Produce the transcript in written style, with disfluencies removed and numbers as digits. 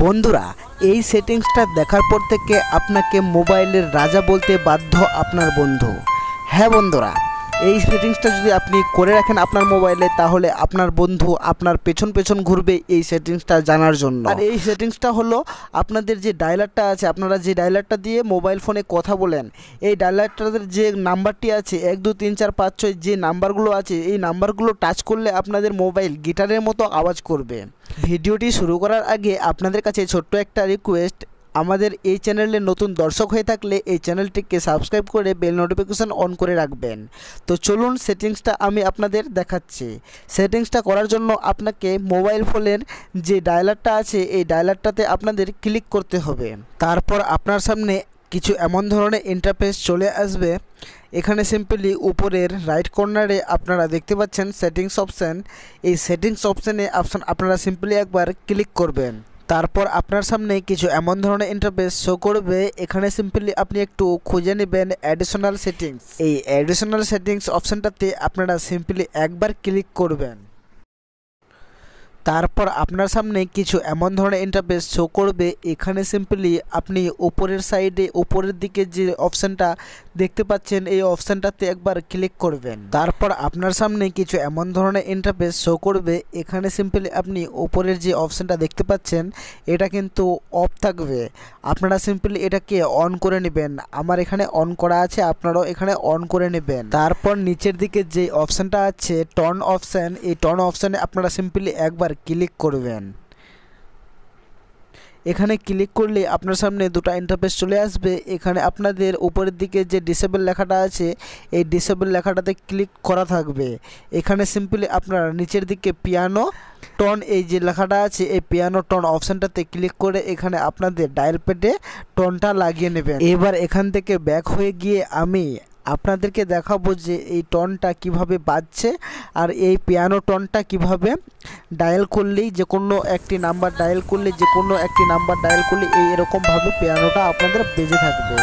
বন্ধুরা, এই সেটিংসটা দেখার পর থেকে আপনাকে মোবাইলের রাজা বলতে বাধ্য আপনার বন্ধু। হ্যাঁ বন্ধুরা, এই সেটিংসটা যদি আপনি করে রাখেন আপনার মোবাইলে, তাহলে আপনার বন্ধু আপনার পেছন পেছন ঘুরবে এই সেটিংসটা জানার জন্য। আর এই সেটিংসটা হলো আপনাদের যে ডায়ালারটা আছে, আপনারা যে ডায়ালারটা দিয়ে মোবাইল ফোনে কথা বলেন, এই ডায়ালারটার যে নাম্বারটি আছে 1 2 3 4 5 6 যে নাম্বারগুলো আছে, এই নাম্বারগুলো টাচ করলে আপনাদের মোবাইল গিটারের মতো আওয়াজ করবে। ভিডিওটি শুরু করার আগে আপনাদের কাছে ছোট্ট একটা রিকোয়েস্ট, আমাদের এই চ্যানেলে নতুন দর্শক হয়ে থাকলে এই চ্যানেলটিকে সাবস্ক্রাইব করে বেল নোটিফিকেশন অন করে রাখবেন। তো চলুন সেটিংসটা আমি আপনাদের দেখাচ্ছি। সেটিংসটা করার জন্য আপনাকে মোবাইল ফোনের যে ডায়ালারটা আছে এই ডায়ালারটাতে আপনাদের ক্লিক করতে হবে। তারপর আপনার সামনে কিছু এমন ধরনের ইন্টারফেস চলে আসবে। এখানে সিম্পলি উপরের রাইট কর্নারে আপনারা দেখতে পাচ্ছেন সেটিংস অপশান। এই সেটিংস অপশানে আপনারা সিম্পলি একবার ক্লিক করবেন। তারপর আপনার সামনে কিছু এমন ধরনের ইন্টারফেস শো করবে। এখানে সিম্পলি আপনি একটু খুঁজে নেবেন অ্যাডিশনাল সেটিংস। এই অ্যাডিশনাল সেটিংস অপশানটাতে আপনারা সিম্পলি একবার ক্লিক করবেন। তারপর আপনার সামনে কিছু এমন ধরনের ইন্টারফেস শো করবে। এখানে সিম্পলি আপনি উপরের সাইডে উপরের দিকে যে অপশানটা দেখতে পাচ্ছেন এই অপশানটাতে একবার ক্লিক করবেন। তারপর আপনার সামনে কিছু এমন ধরনের ইন্টারফেস শো করবে। এখানে সিম্পলি আপনি উপরের যে অপশানটা দেখতে পাচ্ছেন এটা কিন্তু অফ থাকবে, আপনারা সিম্পলি এটাকে অন করে নেবেন। আমার এখানে অন করা আছে, আপনারাও এখানে অন করে নেবেন। তারপর নিচের দিকে যে অপশানটা আছে টর্ন অপশান, এই টর্ন অপশানে আপনারা সিম্পলি একবার ক্লিক করবেন। এখানে ক্লিক করলে আপনার সামনে দুটো ইন্টারফেস চলে আসবে। এখানে আপনাদের উপরের দিকে যে ডিসেবল লেখাটা আছে এই ডিসেবল লেখাটাতে ক্লিক করা থাকবে। এখানে সিম্পলি আপনারা নিচের দিকে পিয়ানো টোন এই যে লেখাটা আছে এই পিয়ানো টোন অপশানটাতে ক্লিক করে এখানে আপনাদের ডায়াল প্যাডে টোনটা লাগিয়ে নেবেন। এবার এখান থেকে ব্যাক হয়ে গিয়ে আমি আপনাদেরকে দেখাবো যে এই টোনটা কিভাবে বাজছে আর এই পিয়ানো টোনটা কিভাবে ডায়াল করলেই যে কোনো একটি নাম্বার ডায়াল করলে এই এরকমভাবে পিয়ানোটা আপনাদের বেজে থাকবে।